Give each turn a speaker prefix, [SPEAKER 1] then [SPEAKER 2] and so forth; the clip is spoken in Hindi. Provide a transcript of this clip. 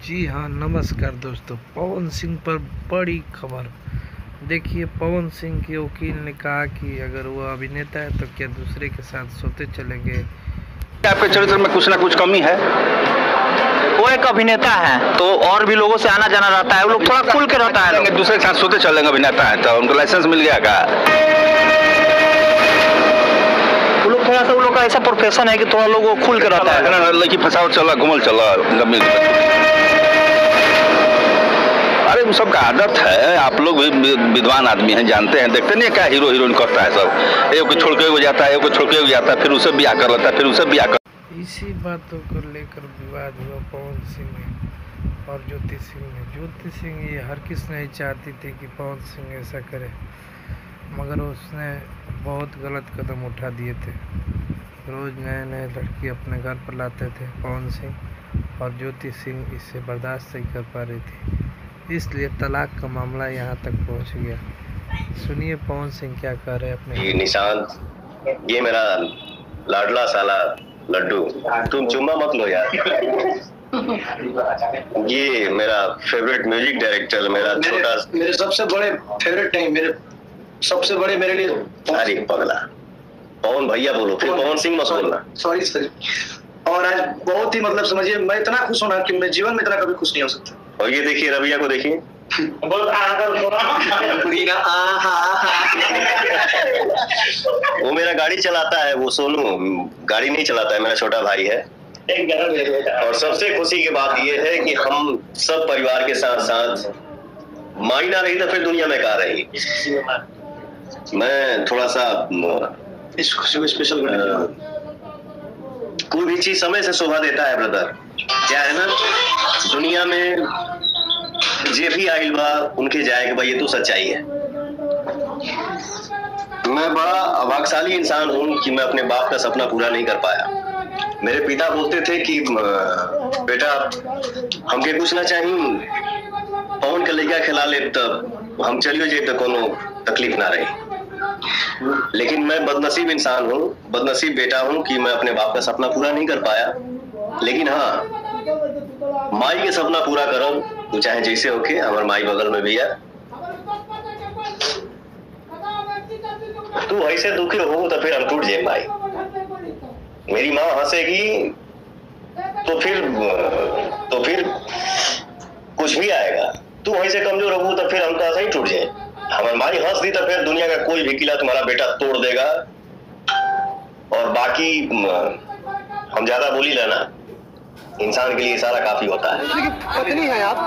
[SPEAKER 1] जी हाँ, नमस्कार दोस्तों। पवन सिंह पर बड़ी खबर। देखिए, पवन सिंह के वकील ने कहा कि अगर वो अभिनेता है तो क्या दूसरे के साथ सोते चलेंगे।
[SPEAKER 2] आपके चरित्र में कुछ ना कुछ कमी है।
[SPEAKER 3] वो एक अभिनेता है तो और भी लोगों से आना जाना रहता है, वो लोग थोड़ा खुल के रहता है।
[SPEAKER 2] दूसरे के साथ सोते चलेंगे, अभिनेता है तो उनको लाइसेंस मिल गया का?
[SPEAKER 3] वो लोग थोड़ा सा, वो लोग का ऐसा प्रोफेशन है कि थोड़ा लोग वो खुल के रहता है।
[SPEAKER 2] लड़की फंसाओ चला, घुमल चला, अरे वो सब का आदत है। आप लोग भी विद्वान आदमी हैं, जानते हैं, देखते नहीं क्या हीरो हीरोइन करता है सब। एक को छोड़ के हो जाता है, एक को छोड़ के हो जाता है, फिर उसे भी आकर लेता है, फिर उसे भी आकर।
[SPEAKER 1] इसी बातों को लेकर विवाद हुआ पवन सिंह और ज्योति सिंह ने। ज्योति सिंह ये हर किस नहीं चाहती थी कि पवन सिंह ऐसा करे, मगर उसने बहुत गलत कदम उठा दिए थे। रोज़ नए नए लड़की अपने घर पर लाते थे पवन सिंह, और ज्योति सिंह इससे बर्दाश्त नहीं कर पा रही थी, इसलिए तलाक का मामला यहाँ तक पहुँच गया। सुनिए पवन सिंह क्या कह रहे हैं अपने।
[SPEAKER 4] निशांत, ये मेरा लाडला साला लड्डू, तुम चुम्मा मत लो यार। ये मेरा फेवरेट म्यूजिक डायरेक्टर, मेरा छोटा,
[SPEAKER 5] मेरे सबसे बड़े फेवरेट नहीं, मेरे सबसे बड़े मेरे लिए।
[SPEAKER 4] अरे पगला, पवन भैया बोलो, फिर पवन सिंह मत बोलना।
[SPEAKER 5] Sorry sir. और आज बहुत ही मतलब समझिए, मैं इतना खुश हूँ ना कि मैं जीवन में इतना कभी खुश नहीं हो सकता।
[SPEAKER 4] और ये देखिए रविया को, देखिए वो मेरा गाड़ी चलाता है, वो सोनू गाड़ी नहीं चलाता है, मेरा छोटा भाई है। और सबसे खुशी की बात ये है कि हम सब परिवार के साथ साथ, माई ना रही तो फिर दुनिया में कहाँ रही। मैं थोड़ा सा
[SPEAKER 5] इस खुशी को स्पेशल
[SPEAKER 4] कोई भी चीज समय से शोभा देता है ब्रदर। क्या है ना, दुनिया में जे भी आइल बा उनके जाएगा भाई, ये तो सच्चाई है। मैं बड़ा अभाग्यशाली इंसान हूँ कि मैं अपने बाप का सपना पूरा नहीं कर पाया। मेरे पिता बोलते थे कि बेटा हमके कुछ ना चाहिए, पवन के लड़का खिला ले तब हम चलियो जे तो कोनो तकलीफ ना रही। लेकिन मैं बदनसीब इंसान हूँ, बदनसीब बेटा हूँ कि मैं अपने बाप का सपना पूरा नहीं कर पाया। लेकिन हाँ, माई के सपना पूरा करो, तू चाहे जैसे होके। हमारे माई बगल में भी है। तू ऐसे दुखी हो तो फिर हम टूट जाए भाई। मेरी माँ हंसेगी तो फिर कुछ भी आएगा। तू ऐसे कमजोर हो तो फिर हम तो ऐसा ही टूट जाए। हमारी माई हंस दी तो फिर दुनिया का कोई भी किला तुम्हारा बेटा तोड़ देगा। और बाकी हम ज्यादा बोली लेना, इंसान के लिए इशारा काफी होता है।
[SPEAKER 5] पत्नी है आप।